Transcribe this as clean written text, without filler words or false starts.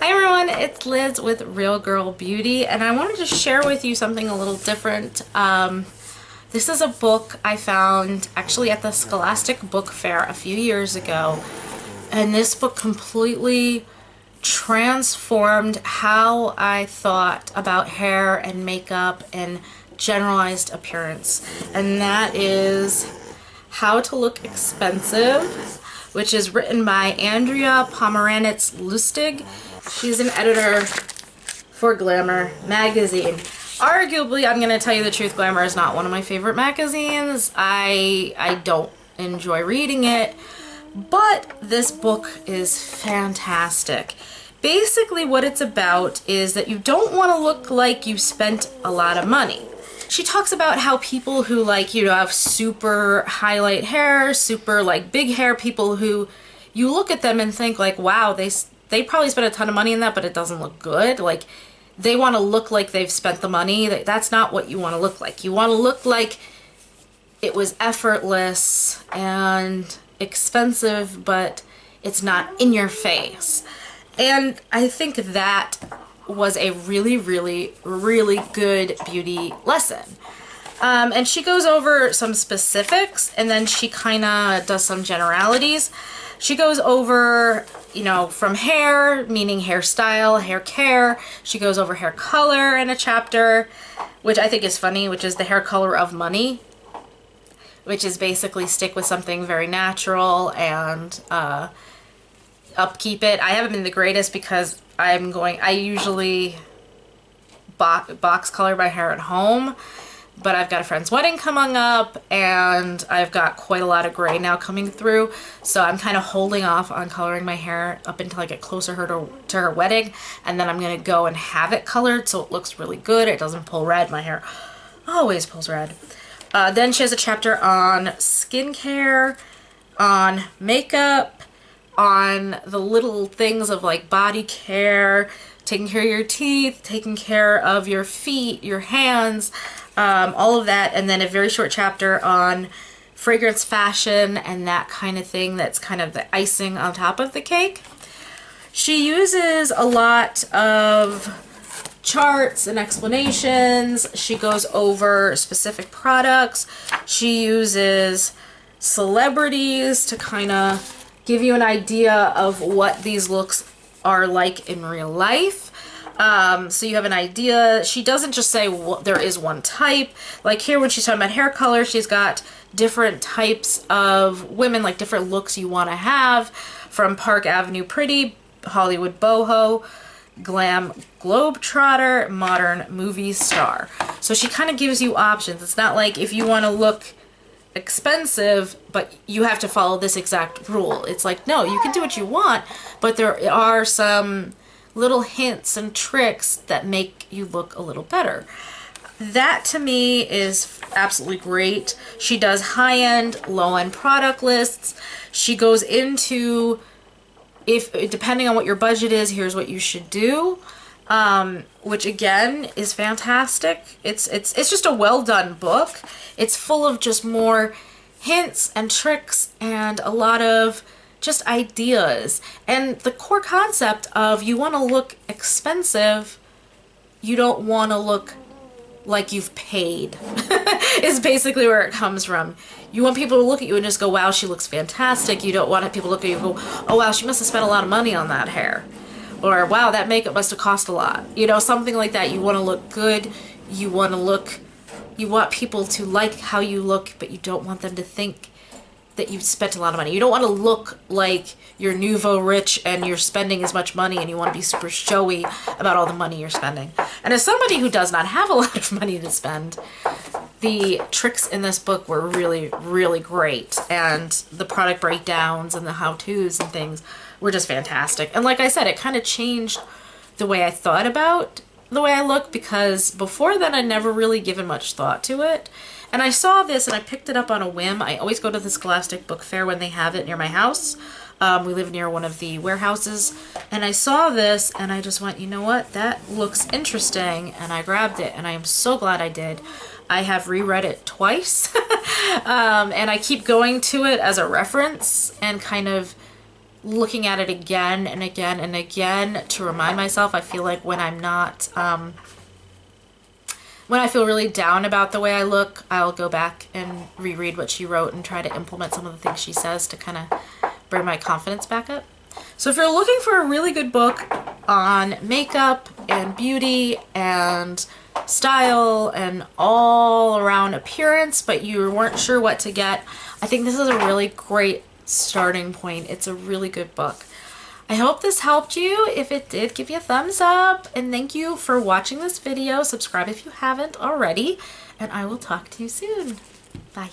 Hi everyone, it's Liz with Real Girl Beauty, and I wanted to share with you something a little different. This is a book I found actually at the Scholastic Book Fair a few years ago, and this book completely transformed how I thought about hair and makeup and generalized appearance, and that is How to Look Expensive, which is written by Andrea Palmer. Lustig. She's an editor for Glamour magazine. Arguably, I'm going to tell you the truth, Glamour is not one of my favorite magazines. I don't enjoy reading it, but this book is fantastic. Basically, what it's about is that you don't want to look like you spent a lot of money. She talks about how people who have super highlight hair, super big hair, people who you look at them and think wow, they probably spent a ton of money in that, but it doesn't look good. They want to look like they've spent the money. That's not what you want to look like. You want to look like it was effortless and expensive, but it's not in your face. And I think that was a really, really, really good beauty lesson. And she goes over some specifics, and then she kind of does some generalities. She goes over, from hair, meaning hairstyle, hair care. She goes over hair color in a chapter, which I think is funny, which is the hair color of money, which is basically stick with something very natural and upkeep it. I haven't been the greatest because I usually box color my hair at home, but I've got a friend's wedding coming up and I've got quite a lot of gray now coming through, so I'm kind of holding off on coloring my hair up until I get closer to her wedding, and then I'm gonna go and have it colored so it looks really good. It doesn't pull red. My hair always pulls red. Then she has a chapter on skincare, on makeup, on the little things of body care, taking care of your teeth, taking care of your feet, your hands, all of that, and then a very short chapter on fragrance fashion and that kind of thing. That's kind of the icing on top of the cake. She uses a lot of charts and explanations. She goes over specific products. She uses celebrities to kind of give you an idea of what these looks are like in real life. So you have an idea. She doesn't just say there is one type. Like here when she's talking about hair color, she's got different types of women, different looks you want to have, from Park Avenue Pretty, Hollywood Boho, Glam Globetrotter, Modern Movie Star. So she kind of gives you options. It's not like if you want to look expensive but you have to follow this exact rule. It's no, you can do what you want, but there are some little hints and tricks that make you look a little better. That to me is absolutely great. She does high-end, low-end product lists. She goes into, depending on what your budget is, here's what you should do, which again is fantastic. It's just a well done book. It's full of just more hints and tricks and a lot of just ideas. And the core concept of you want to look expensive, you don't want to look like you've paid is basically where it comes from. You want people to look at you and just go, wow, she looks fantastic. You don't want people to look at you and go, oh wow, she must have spent a lot of money on that hair. Or wow, that makeup must have cost a lot. Something like that. You want to look good. You want people to like how you look, but you don't want them to think that you've spent a lot of money. You don't want to look like you're nouveau rich and you're spending as much money, and you want to be super showy about all the money you're spending. And as somebody who does not have a lot of money to spend, the tricks in this book were really, really great. And the product breakdowns and the how-tos and things were just fantastic. And like I said, it kind of changed the way I thought about the way I look, because before then I'd never really given much thought to it. And I saw this and I picked it up on a whim. I always go to the Scholastic Book Fair when they have it near my house. We live near one of the warehouses. And I saw this and I just went, you know what? That looks interesting. And I grabbed it and I am so glad I did. I have reread it twice. And I keep going to it as a reference and kind of looking at it again and again and again to remind myself. I feel like when I'm not, when I feel really down about the way I look, I'll go back and reread what she wrote and try to implement some of the things she says to kind of bring my confidence back up. So if you're looking for a really good book on makeup and beauty and style and all around appearance, but you weren't sure what to get, I think this is a really great starting point. It's a really good book. I hope this helped you. If it did, give you a thumbs up, and thank you for watching this video. Subscribe if you haven't already, and I will talk to you soon. Bye.